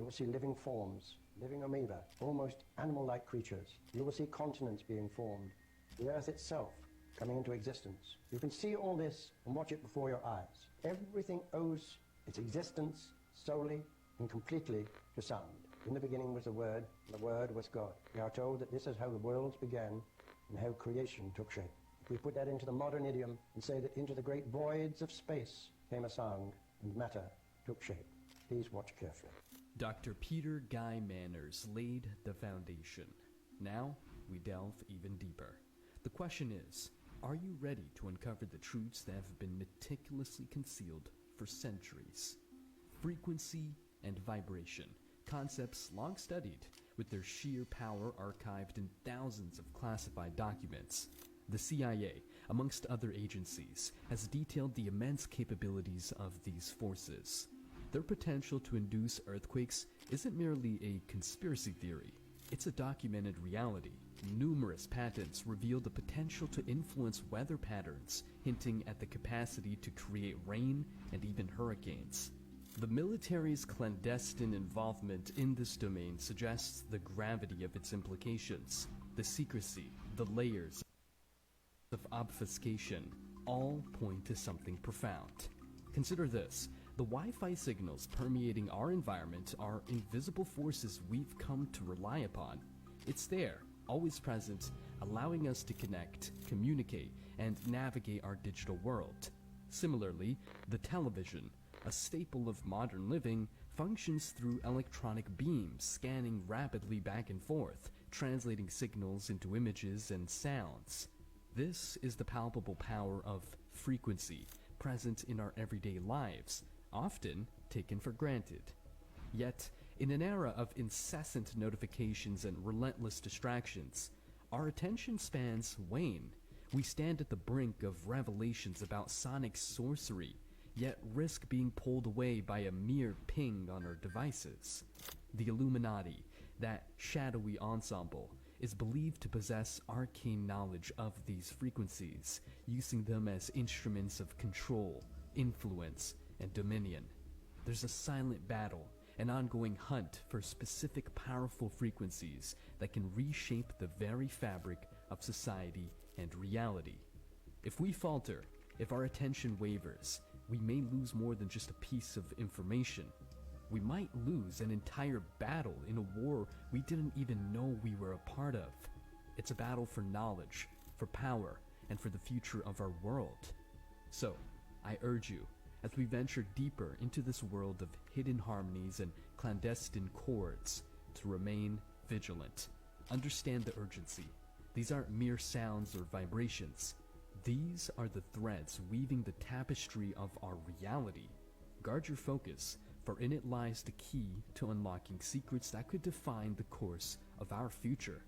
will see living forms, living amoeba, almost animal-like creatures. You will see continents being formed, the Earth itself coming into existence. You can see all this and watch it before your eyes. Everything owes its existence solely and completely to sound. In the beginning was the Word, and the Word was God. We are told that this is how the worlds began and how creation took shape. If we put that into the modern idiom and say that into the great voids of space came a sound and matter took shape. Please watch carefully. Dr. Peter Guy Manners laid the foundation. Now we delve even deeper. The question is, are you ready to uncover the truths that have been meticulously concealed for centuries? Frequency and vibration, concepts long studied, with their sheer power archived in thousands of classified documents. The CIA, amongst other agencies, has detailed the immense capabilities of these forces. Their potential to induce earthquakes isn't merely a conspiracy theory. It's a documented reality. Numerous patents reveal the potential to influence weather patterns, hinting at the capacity to create rain and even hurricanes. The military's clandestine involvement in this domain suggests the gravity of its implications. The secrecy, the layers of obfuscation, all point to something profound. Consider this. The Wi-Fi signals permeating our environment are invisible forces we've come to rely upon. It's there, always present, allowing us to connect, communicate, and navigate our digital world. Similarly, the television, a staple of modern living, functions through electronic beams scanning rapidly back and forth, translating signals into images and sounds. This is the palpable power of frequency, present in our everyday lives, often taken for granted. Yet, in an era of incessant notifications and relentless distractions, our attention spans wane. We stand at the brink of revelations about sonic sorcery, yet risk being pulled away by a mere ping on our devices. The Illuminati, that shadowy ensemble, is believed to possess arcane knowledge of these frequencies, using them as instruments of control, influence, and dominion. There's a silent battle, an ongoing hunt for specific powerful frequencies that can reshape the very fabric of society and reality. If we falter, if our attention wavers, we may lose more than just a piece of information. We might lose an entire battle in a war we didn't even know we were a part of. It's a battle for knowledge, for power, and for the future of our world. So, I urge you, as we venture deeper into this world of hidden harmonies and clandestine chords, to remain vigilant. Understand the urgency. These aren't mere sounds or vibrations. These are the threads weaving the tapestry of our reality. Guard your focus, for in it lies the key to unlocking secrets that could define the course of our future.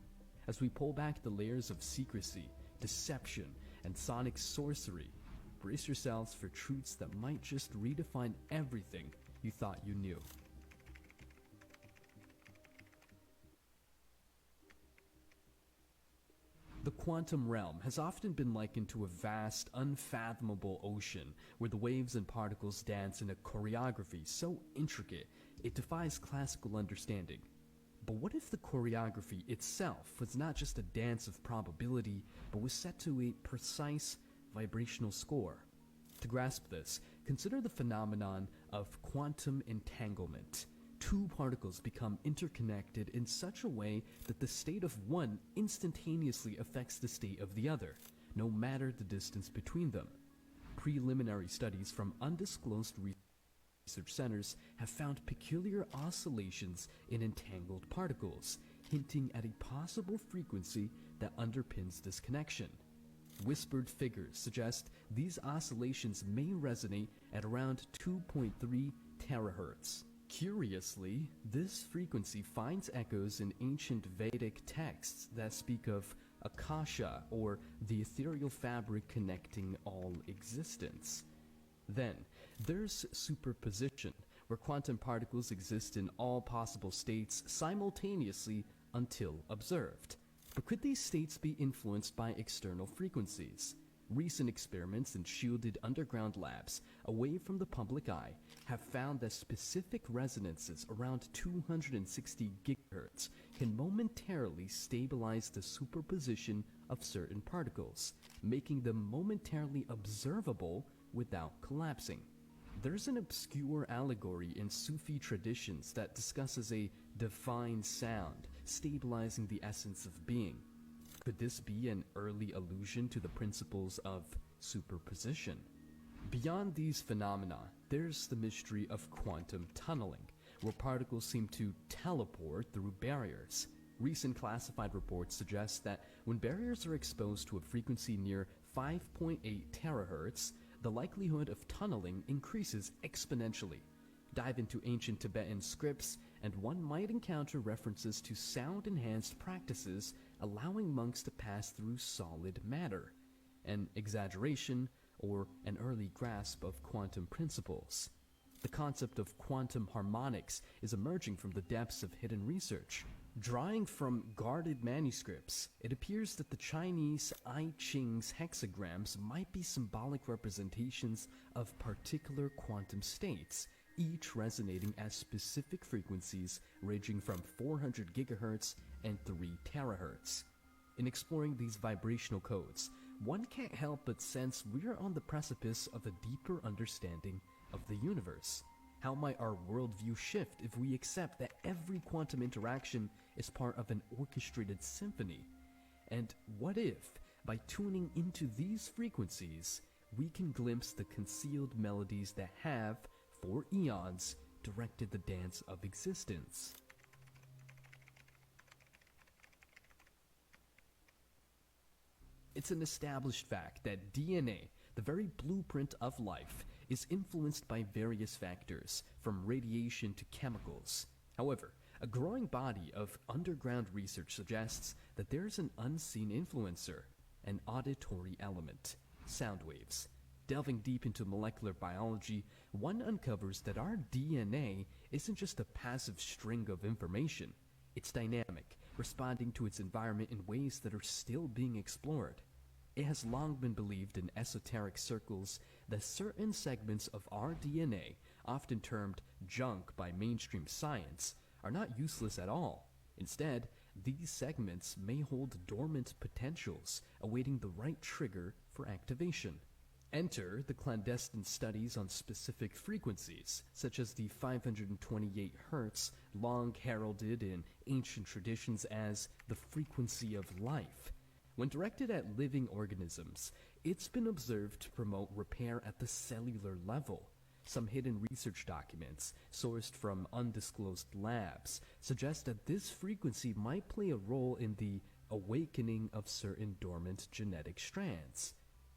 As we pull back the layers of secrecy, deception, and sonic sorcery, brace yourselves for truths that might just redefine everything you thought you knew. The quantum realm has often been likened to a vast, unfathomable ocean where the waves and particles dance in a choreography so intricate it defies classical understanding. But what if the choreography itself was not just a dance of probability, but was set to a precise vibrational score? To grasp this, consider the phenomenon of quantum entanglement. Two particles become interconnected in such a way that the state of one instantaneously affects the state of the other, no matter the distance between them. Preliminary studies from undisclosed research centers have found peculiar oscillations in entangled particles, hinting at a possible frequency that underpins this connection. Whispered figures suggest these oscillations may resonate at around 2.3 terahertz. Curiously, this frequency finds echoes in ancient Vedic texts that speak of Akasha, or the ethereal fabric connecting all existence. Then, there's superposition, where quantum particles exist in all possible states simultaneously until observed. But could these states be influenced by external frequencies? Recent experiments in shielded underground labs away from the public eye have found that specific resonances around 260 gigahertz can momentarily stabilize the superposition of certain particles, making them momentarily observable without collapsing. There's an obscure allegory in Sufi traditions that discusses a divine sound stabilizing the essence of being. Could this be an early allusion to the principles of superposition? Beyond these phenomena, there's the mystery of quantum tunneling, where particles seem to teleport through barriers. Recent classified reports suggest that when barriers are exposed to a frequency near 5.8 terahertz, the likelihood of tunneling increases exponentially. Dive into ancient Tibetan scripts, and one might encounter references to sound-enhanced practices allowing monks to pass through solid matter, an exaggeration or an early grasp of quantum principles. The concept of quantum harmonics is emerging from the depths of hidden research. Drawing from guarded manuscripts, it appears that the Chinese I Ching's hexagrams might be symbolic representations of particular quantum states, each resonating at specific frequencies ranging from 400 gigahertz and 3 terahertz. In exploring these vibrational codes, one can't help but sense we're on the precipice of a deeper understanding of the universe. How might our worldview shift if we accept that every quantum interaction is part of an orchestrated symphony? And what if, by tuning into these frequencies, we can glimpse the concealed melodies that have, for eons, directed the dance of existence? It's an established fact that DNA, the very blueprint of life, is influenced by various factors, from radiation to chemicals. However, a growing body of underground research suggests that there's an unseen influencer, an auditory element, sound waves. Delving deep into molecular biology, one uncovers that our DNA isn't just a passive string of information. It's dynamic, responding to its environment in ways that are still being explored. It has long been believed in esoteric circles that certain segments of our DNA, often termed junk by mainstream science, are not useless at all. Instead, these segments may hold dormant potentials, awaiting the right trigger for activation. Enter the clandestine studies on specific frequencies, such as the 528 Hz, long heralded in ancient traditions as the frequency of life. When directed at living organisms, it's been observed to promote repair at the cellular level. Some hidden research documents, sourced from undisclosed labs, suggest that this frequency might play a role in the awakening of certain dormant genetic strands.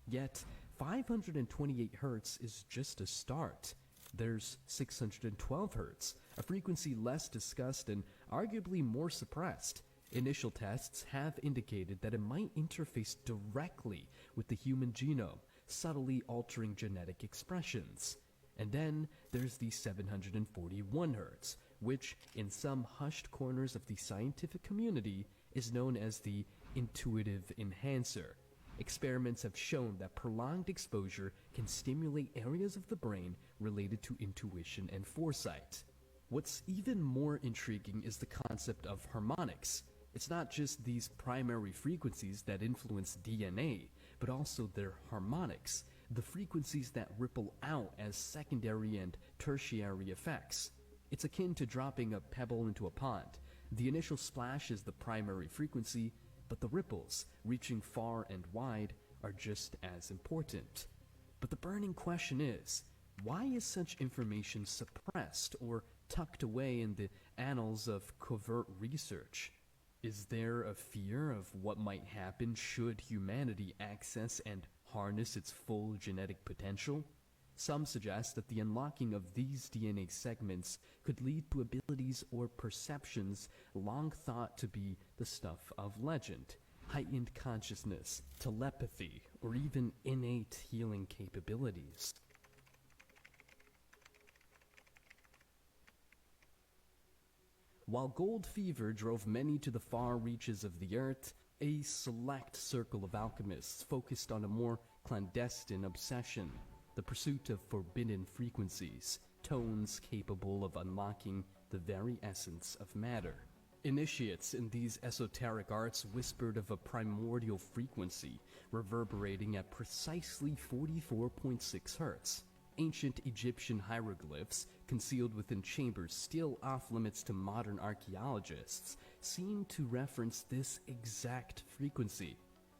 Yet, 528 Hz is just a start. There's 612 Hz, a frequency less discussed and arguably more suppressed. Initial tests have indicated that it might interface directly with the human genome, subtly altering genetic expressions. And then there's the 741 Hz, which, in some hushed corners of the scientific community, is known as the intuitive enhancer. Experiments have shown that prolonged exposure can stimulate areas of the brain related to intuition and foresight. What's even more intriguing is the concept of harmonics. It's not just these primary frequencies that influence DNA, but also their harmonics, the frequencies that ripple out as secondary and tertiary effects. It's akin to dropping a pebble into a pond. The initial splash is the primary frequency, but the ripples, reaching far and wide, are just as important. But the burning question is, why is such information suppressed or tucked away in the annals of covert research? Is there a fear of what might happen should humanity access and harness its full genetic potential? Some suggest that the unlocking of these DNA segments could lead to abilities or perceptions long thought to be the stuff of legend, heightened consciousness, telepathy, or even innate healing capabilities. While gold fever drove many to the far reaches of the earth, A select circle of alchemists focused on a more clandestine obsession, the pursuit of forbidden frequencies, tones capable of unlocking the very essence of matter. Initiates in these esoteric arts whispered of a primordial frequency reverberating at precisely 44.6 Hz. Ancient Egyptian hieroglyphs, concealed within chambers still off-limits to modern archaeologists, seem to reference this exact frequency.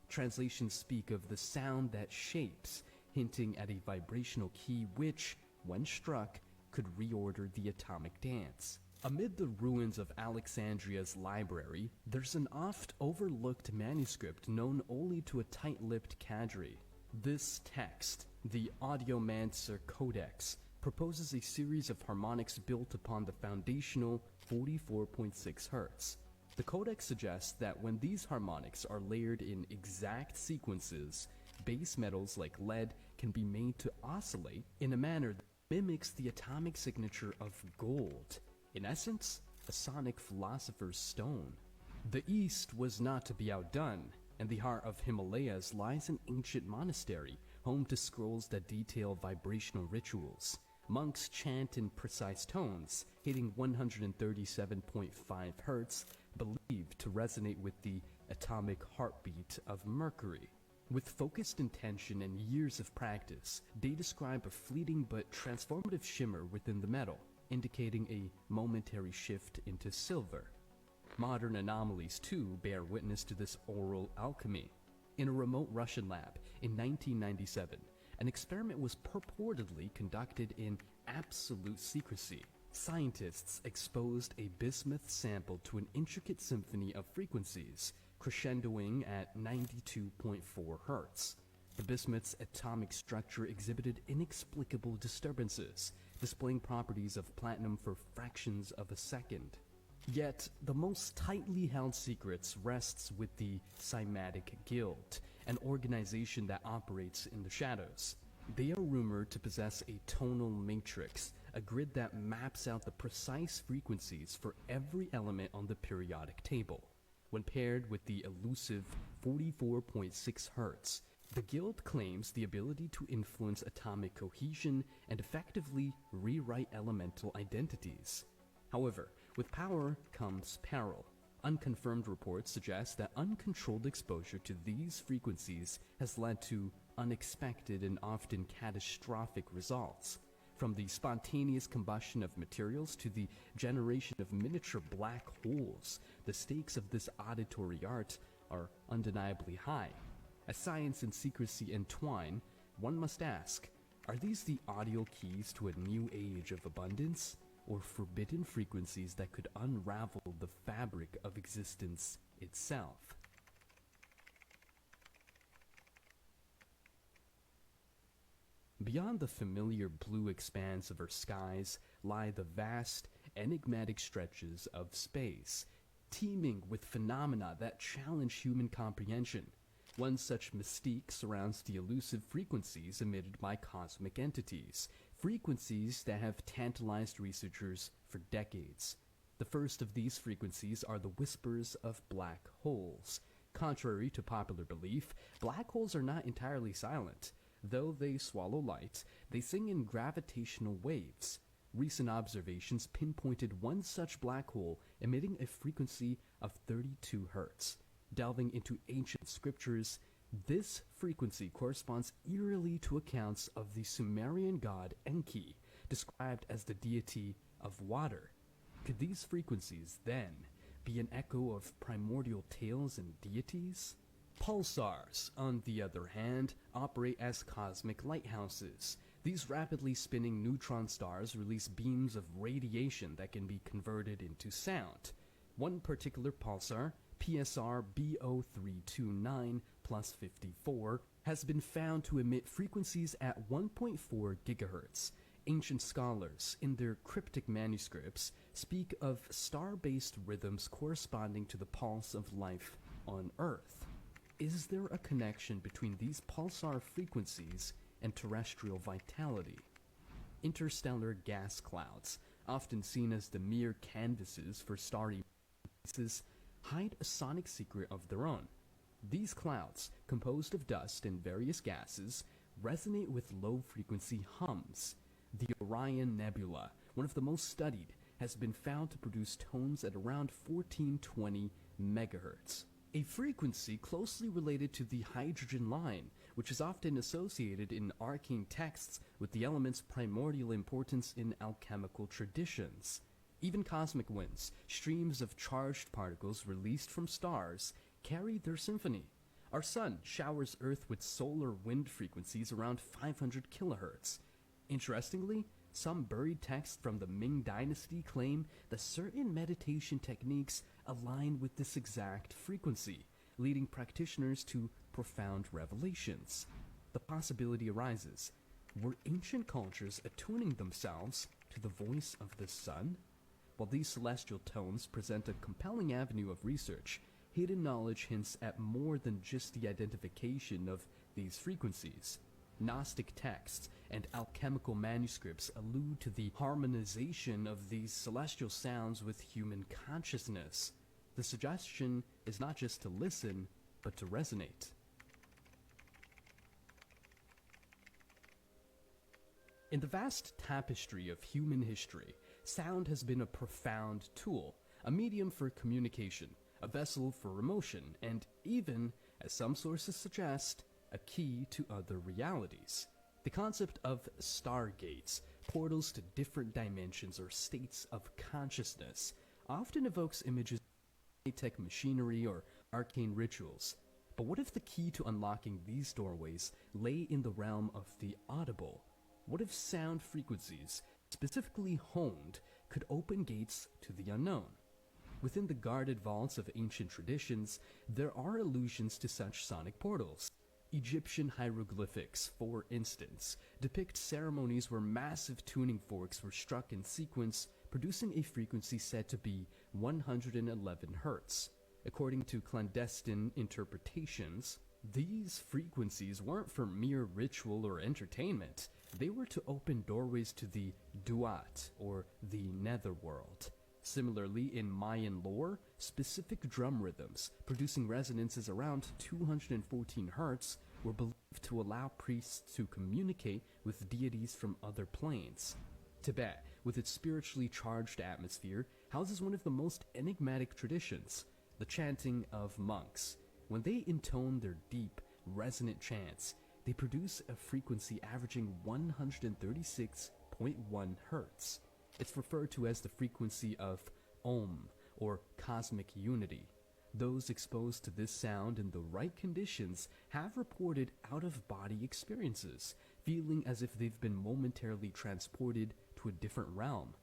Translations speak of the sound that shapes, hinting at a vibrational key which, when struck, could reorder the atomic dance. Amid the ruins of Alexandria's library, there's an oft-overlooked manuscript known only to a tight-lipped cadre. This text, the Audiomancer Codex, proposes a series of harmonics built upon the foundational 44.6 Hz. The Codex suggests that when these harmonics are layered in exact sequences, base metals like lead can be made to oscillate in a manner that mimics the atomic signature of gold. In essence, a sonic philosopher's stone. The East was not to be outdone. In the heart of Himalayas lies an ancient monastery, home to scrolls that detail vibrational rituals. Monks chant in precise tones, hitting 137.5 Hz, believed to resonate with the atomic heartbeat of Mercury. With focused intention and years of practice, they describe a fleeting but transformative shimmer within the metal, indicating a momentary shift into silver. Modern anomalies, too, bear witness to this oral alchemy. In a remote Russian lab in 1997, an experiment was purportedly conducted in absolute secrecy. Scientists exposed a bismuth sample to an intricate symphony of frequencies, crescendoing at 92.4 Hz. The bismuth's atomic structure exhibited inexplicable disturbances, displaying properties of platinum for fractions of a second. Yet, the most tightly held secrets rests with the Cymatic Guild, an organization that operates in the shadows. They are rumored to possess a tonal matrix, a grid that maps out the precise frequencies for every element on the periodic table. When paired with the elusive 44.6 Hz, the Guild claims the ability to influence atomic cohesion and effectively rewrite elemental identities. However, with power comes peril. Unconfirmed reports suggest that uncontrolled exposure to these frequencies has led to unexpected and often catastrophic results. From the spontaneous combustion of materials to the generation of miniature black holes, the stakes of this auditory art are undeniably high. As science and secrecy entwine, one must ask, are these the audio keys to a new age of abundance, or forbidden frequencies that could unravel the fabric of existence itself? Beyond the familiar blue expanse of our skies lie the vast, enigmatic stretches of space, teeming with phenomena that challenge human comprehension. One such mystique surrounds the elusive frequencies emitted by cosmic entities, frequencies that have tantalized researchers for decades. The first of these frequencies are the whispers of black holes. Contrary to popular belief, black holes are not entirely silent. Though they swallow light, they sing in gravitational waves. Recent observations pinpointed one such black hole emitting a frequency of 32 Hz. Delving into ancient scriptures, this frequency corresponds eerily to accounts of the Sumerian god Enki, described as the deity of water. Could these frequencies, then, be an echo of primordial tales and deities? Pulsars, on the other hand, operate as cosmic lighthouses. These rapidly spinning neutron stars release beams of radiation that can be converted into sound. One particular pulsar, PSR B0329 plus 54, has been found to emit frequencies at 1.4 GHz. Ancient scholars, in their cryptic manuscripts, speak of star-based rhythms corresponding to the pulse of life on Earth. Is there a connection between these pulsar frequencies and terrestrial vitality? Interstellar gas clouds, often seen as the mere canvases for starry places, hide a sonic secret of their own. These clouds, composed of dust and various gases, resonate with low-frequency hums. The Orion Nebula, one of the most studied, has been found to produce tones at around 1420 megahertz, a frequency closely related to the hydrogen line, which is often associated in arcane texts with the element's primordial importance in alchemical traditions. Even cosmic winds, streams of charged particles released from stars, carry their symphony. Our sun showers Earth with solar wind frequencies around 500 kilohertz. Interestingly, some buried texts from the Ming Dynasty claim that certain meditation techniques align with this exact frequency, leading practitioners to profound revelations. The possibility arises, were ancient cultures attuning themselves to the voice of the sun? While these celestial tones present a compelling avenue of research, hidden knowledge hints at more than just the identification of these frequencies. Gnostic texts and alchemical manuscripts allude to the harmonization of these celestial sounds with human consciousness. The suggestion is not just to listen, but to resonate. In the vast tapestry of human history, sound has been a profound tool, a medium for communication, a vessel for emotion, and even, as some sources suggest, a key to other realities. The concept of stargates, portals to different dimensions or states of consciousness, often evokes images of high-tech machinery or arcane rituals. But what if the key to unlocking these doorways lay in the realm of the audible? What if sound frequencies, specifically honed, could open gates to the unknown? Within the guarded vaults of ancient traditions, there are allusions to such sonic portals. Egyptian hieroglyphics, for instance, depict ceremonies where massive tuning forks were struck in sequence, producing a frequency said to be 111 Hz. According to clandestine interpretations, these frequencies weren't for mere ritual or entertainment. They were to open doorways to the Duat, or the netherworld. Similarly, in Mayan lore, specific drum rhythms, producing resonances around 214 Hz, were believed to allow priests to communicate with deities from other planes. Tibet, with its spiritually charged atmosphere, houses one of the most enigmatic traditions, the chanting of monks. When they intone their deep, resonant chants, they produce a frequency averaging 136.1 Hz. It's referred to as the frequency of Om, or cosmic unity. Those exposed to this sound in the right conditions have reported out-of-body experiences, feeling as if they've been momentarily transported to a different realm.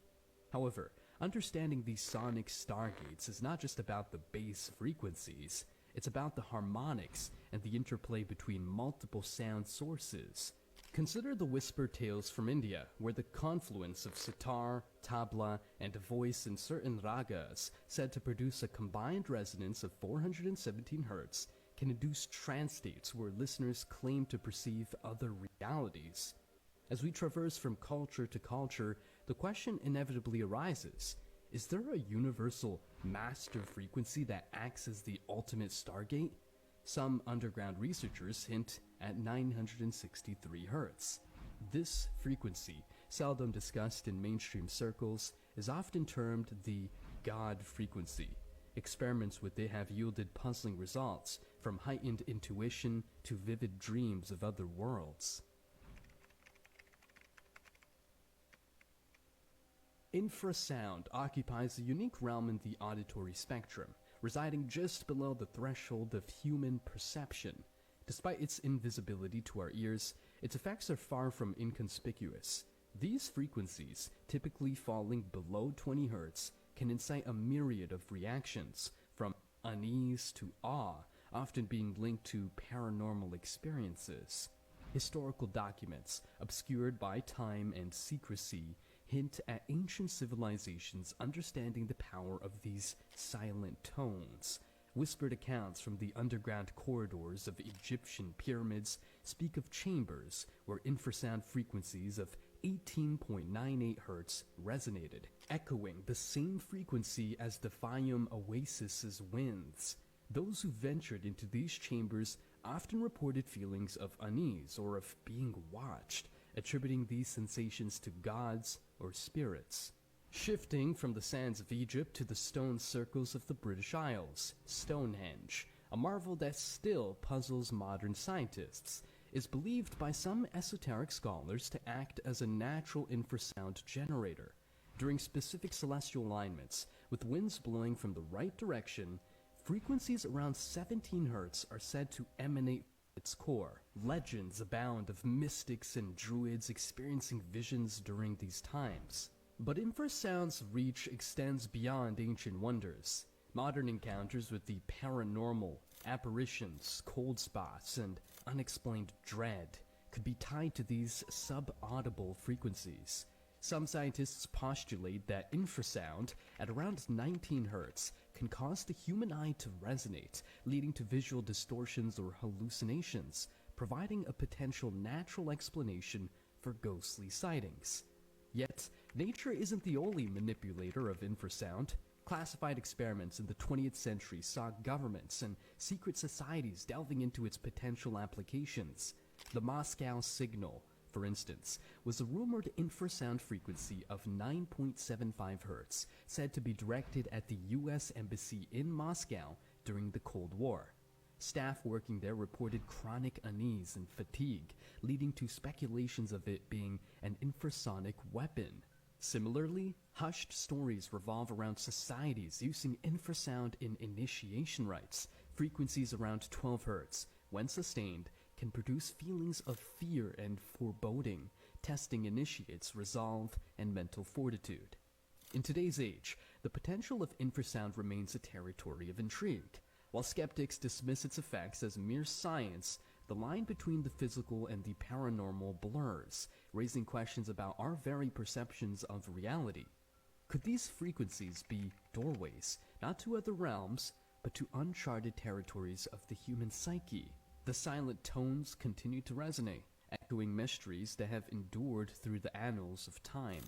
However, understanding these sonic stargates is not just about the base frequencies, it's about the harmonics and the interplay between multiple sound sources. Consider the whisper tales from India, where the confluence of sitar, tabla, and voice in certain ragas, said to produce a combined resonance of 417 Hz, can induce trance states where listeners claim to perceive other realities. As we traverse from culture to culture, the question inevitably arises, is there a universal master frequency that acts as the ultimate stargate? Some underground researchers hint at 963 Hz. This frequency, seldom discussed in mainstream circles, is often termed the God frequency. Experiments with it have yielded puzzling results, from heightened intuition to vivid dreams of other worlds. Infrasound occupies a unique realm in the auditory spectrum, residing just below the threshold of human perception. Despite its invisibility to our ears, its effects are far from inconspicuous. These frequencies, typically falling below 20 Hz, can incite a myriad of reactions, from unease to awe, often being linked to paranormal experiences. Historical documents, obscured by time and secrecy, hint at ancient civilizations understanding the power of these silent tones. Whispered accounts from the underground corridors of Egyptian pyramids speak of chambers where infrasound frequencies of 18.98 Hz resonated, echoing the same frequency as the Fayum oasis's winds. Those who ventured into these chambers often reported feelings of unease or of being watched, attributing these sensations to gods or spirits. Shifting from the sands of Egypt to the stone circles of the British Isles, Stonehenge, a marvel that still puzzles modern scientists, is believed by some esoteric scholars to act as a natural infrasound generator. During specific celestial alignments, with winds blowing from the right direction, frequencies around 17 Hz are said to emanate from its core. Legends abound of mystics and druids experiencing visions during these times. But infrasound's reach extends beyond ancient wonders. Modern encounters with the paranormal, apparitions, cold spots, and unexplained dread could be tied to these subaudible frequencies. Some scientists postulate that infrasound at around 19 Hz can cause the human eye to resonate, leading to visual distortions or hallucinations, providing a potential natural explanation for ghostly sightings. Yet, nature isn't the only manipulator of infrasound. Classified experiments in the 20th century saw governments and secret societies delving into its potential applications. The Moscow signal, for instance, was a rumored infrasound frequency of 9.75 Hz, said to be directed at the U.S. Embassy in Moscow during the Cold War. Staff working there reported chronic unease and fatigue, leading to speculations of it being an infrasonic weapon. Similarly, hushed stories revolve around societies using infrasound in initiation rites. Frequencies around 12 Hz, when sustained, can produce feelings of fear and foreboding, testing initiates' resolve and mental fortitude. In today's age, the potential of infrasound remains a territory of intrigue. While skeptics dismiss its effects as mere science, the line between the physical and the paranormal blurs, raising questions about our very perceptions of reality. Could these frequencies be doorways, not to other realms, but to uncharted territories of the human psyche? The silent tones continue to resonate, echoing mysteries that have endured through the annals of time.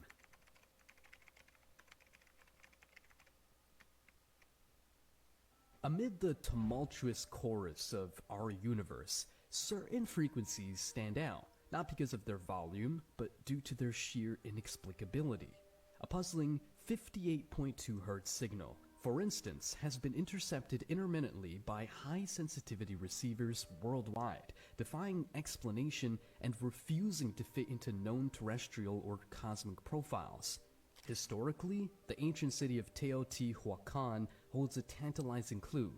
Amid the tumultuous chorus of our universe, certain frequencies stand out, not because of their volume, but due to their sheer inexplicability. A puzzling 58.2 Hz signal, for instance, has been intercepted intermittently by high-sensitivity receivers worldwide, defying explanation and refusing to fit into known terrestrial or cosmic profiles. Historically, the ancient city of Teotihuacan holds a tantalizing clue.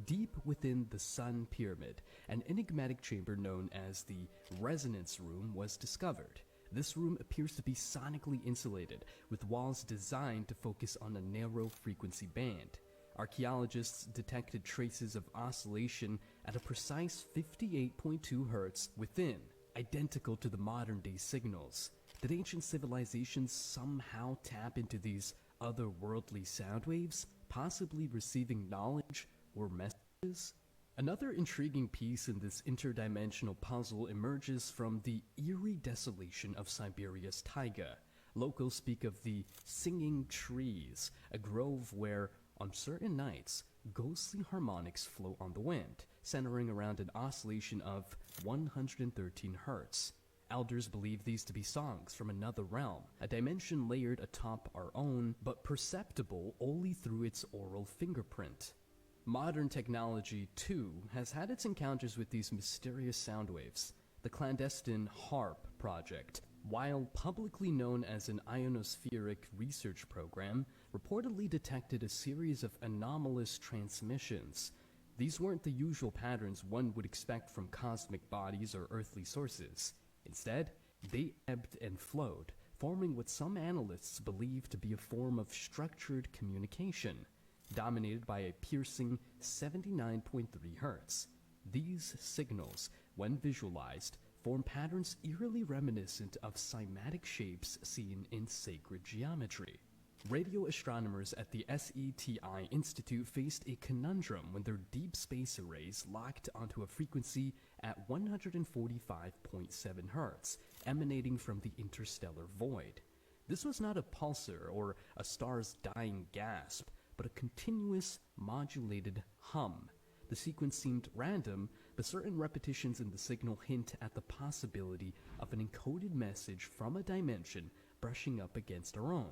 Deep within the Sun Pyramid, an enigmatic chamber known as the Resonance Room was discovered. This room appears to be sonically insulated, with walls designed to focus on a narrow frequency band. Archaeologists detected traces of oscillation at a precise 58.2 Hz within, identical to the modern-day signals. Did ancient civilizations somehow tap into these otherworldly sound waves, possibly receiving knowledge or messages? Another intriguing piece in this interdimensional puzzle emerges from the eerie desolation of Siberia's taiga. Locals speak of the singing trees, a grove where, on certain nights, ghostly harmonics float on the wind, centering around an oscillation of 113 Hz. Elders believe these to be songs from another realm, a dimension layered atop our own, but perceptible only through its aural fingerprint. Modern technology, too, has had its encounters with these mysterious sound waves. The clandestine HARP project, while publicly known as an ionospheric research program, reportedly detected a series of anomalous transmissions. These weren't the usual patterns one would expect from cosmic bodies or earthly sources. Instead, they ebbed and flowed, forming what some analysts believe to be a form of structured communication, dominated by a piercing 79.3 Hz. These signals, when visualized, form patterns eerily reminiscent of cymatic shapes seen in sacred geometry. Radio astronomers at the SETI Institute faced a conundrum when their deep space arrays locked onto a frequency at 145.7 Hz, emanating from the interstellar void. This was not a pulsar or a star's dying gasp, but a continuous, modulated hum, The sequence seemed random, but certain repetitions in the signal hint at the possibility of an encoded message from a dimension brushing up against our own.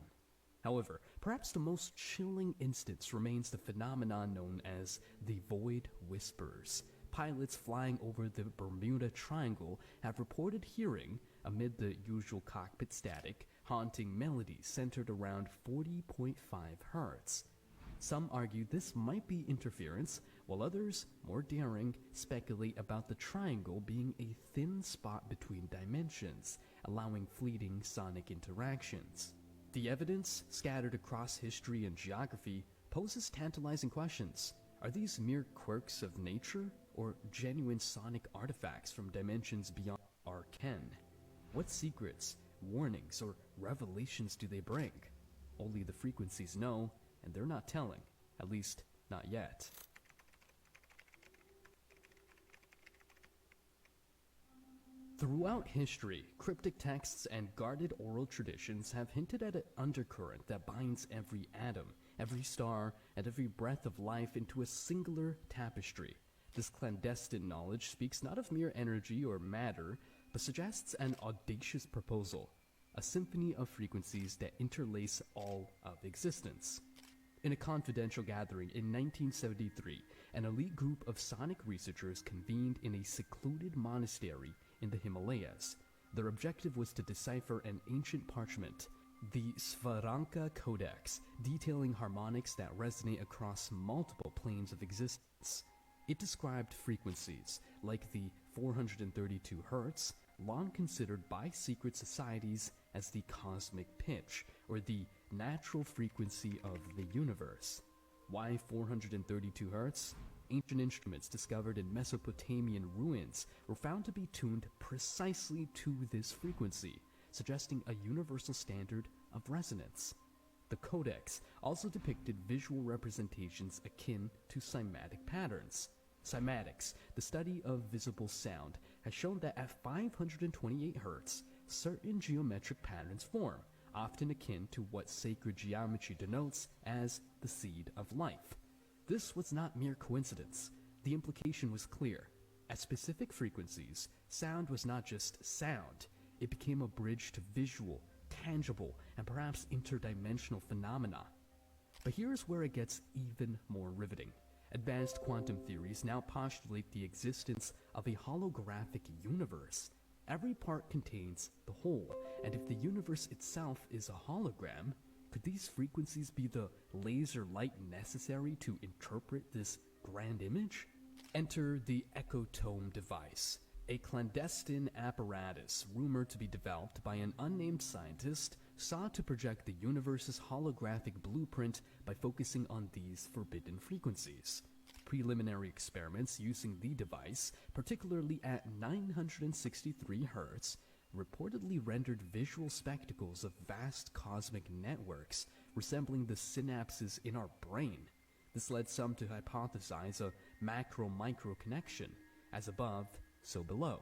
However, perhaps the most chilling instance remains the phenomenon known as the Void Whisperers. Pilots flying over the Bermuda Triangle have reported hearing, amid the usual cockpit static, haunting melodies centered around 40.5 Hz. Some argue this might be interference, while others, more daring, speculate about the triangle being a thin spot between dimensions, allowing fleeting sonic interactions. The evidence, scattered across history and geography, poses tantalizing questions. Are these mere quirks of nature, or genuine sonic artifacts from dimensions beyond our ken? What secrets, warnings, or revelations do they bring? Only the frequencies know, and they're not telling, at least not yet. Throughout history, cryptic texts and guarded oral traditions have hinted at an undercurrent that binds every atom, every star, and every breath of life into a singular tapestry. This clandestine knowledge speaks not of mere energy or matter, but suggests an audacious proposal, a symphony of frequencies that interlace all of existence. In a confidential gathering in 1973, an elite group of sonic researchers convened in a secluded monastery in the Himalayas. Their objective was to decipher an ancient parchment, the Svaranka Codex, detailing harmonics that resonate across multiple planes of existence. It described frequencies, like the 432 Hz, long considered by secret societies as the cosmic pitch, or the natural frequency of the universe. Why 432 Hz? Ancient instruments discovered in Mesopotamian ruins were found to be tuned precisely to this frequency, suggesting a universal standard of resonance. The codex also depicted visual representations akin to cymatic patterns. Cymatics, the study of visible sound, has shown that at 528 Hz, certain geometric patterns form, often akin to what sacred geometry denotes as the seed of life. This was not mere coincidence. The implication was clear. At specific frequencies, sound was not just sound. It became a bridge to visual, tangible, and perhaps interdimensional phenomena. But here's where it gets even more riveting. Advanced quantum theories now postulate the existence of a holographic universe. Every part contains the whole, and if the universe itself is a hologram, could these frequencies be the laser light necessary to interpret this grand image? Enter the ecotome device, a clandestine apparatus rumored to be developed by an unnamed scientist sought to project the universe's holographic blueprint by focusing on these forbidden frequencies. Preliminary experiments using the device, particularly at 963 Hz, reportedly rendered visual spectacles of vast cosmic networks resembling the synapses in our brain. This led some to hypothesize a macro-micro connection, as above, so below.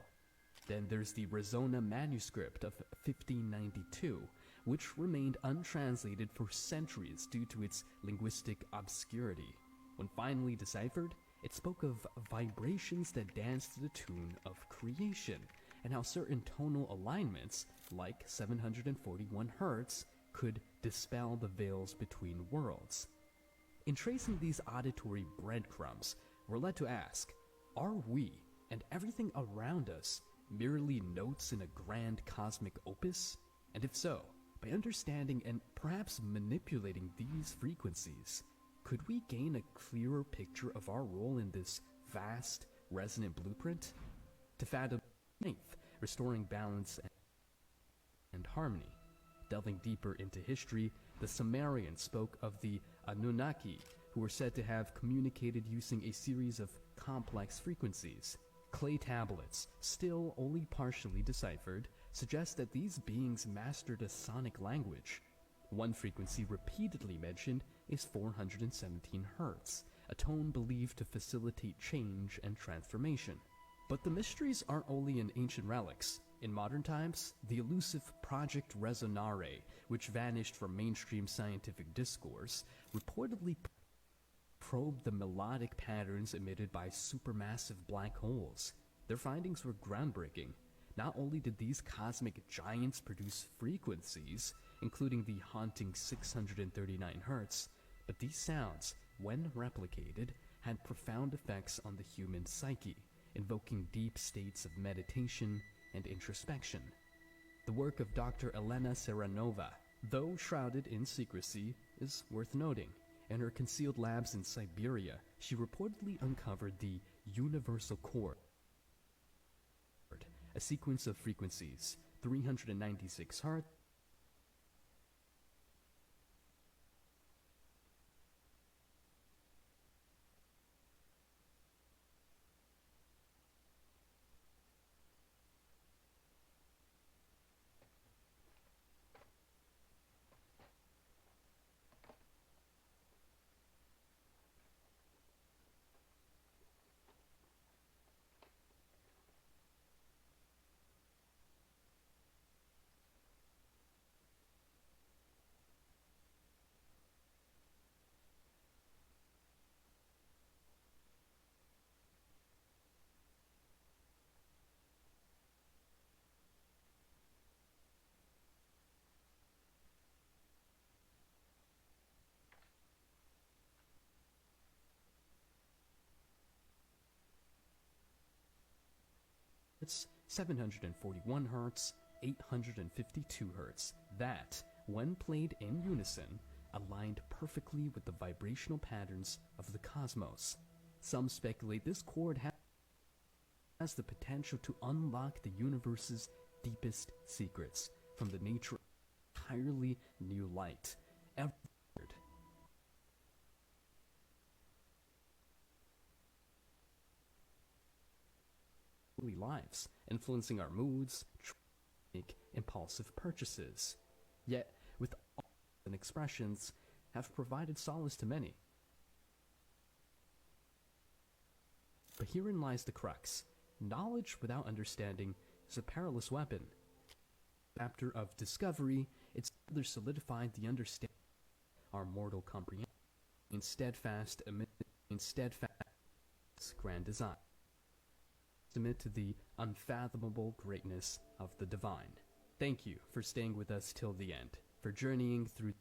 Then there's the Rezona manuscript of 1592, which remained untranslated for centuries due to its linguistic obscurity. When finally deciphered, it spoke of vibrations that danced to the tune of creation, and how certain tonal alignments, like 741 Hz, could dispel the veils between worlds. In tracing these auditory breadcrumbs, we're led to ask, are we, and everything around us, merely notes in a grand cosmic opus? And if so, by understanding and perhaps manipulating these frequencies, could we gain a clearer picture of our role in this vast, resonant blueprint? To fathom length, restoring balance and harmony. Delving deeper into history, the Sumerians spoke of the Anunnaki, who were said to have communicated using a series of complex frequencies. Clay tablets, still only partially deciphered, suggest that these beings mastered a sonic language. One frequency repeatedly mentioned is 417 Hz, a tone believed to facilitate change and transformation. But the mysteries aren't only in ancient relics. In modern times, the elusive Project Resonare, which vanished from mainstream scientific discourse, reportedly probed the melodic patterns emitted by supermassive black holes. Their findings were groundbreaking. Not only did these cosmic giants produce frequencies, including the haunting 639 Hz, but these sounds, when replicated, had profound effects on the human psyche, invoking deep states of meditation and introspection. The work of Dr. Elena Seranova, though shrouded in secrecy, is worth noting. In her concealed labs in Siberia, she reportedly uncovered the universal chord, a sequence of frequencies, 396 Hz, Hz, 741 Hz, 852 Hz, that, when played in unison, aligned perfectly with the vibrational patterns of the cosmos. Some speculate this chord has the potential to unlock the universe's deepest secrets from the nature of entirely new light. Lives, influencing our moods, make impulsive purchases. Yet, with all and expressions, have provided solace to many. But herein lies the crux. Knowledge without understanding is a perilous weapon. Chapter of discovery, it's further solidified the understanding our mortal comprehension in steadfast grand design. Submit to the unfathomable greatness of the divine. Thank you for staying with us till the end, for journeying through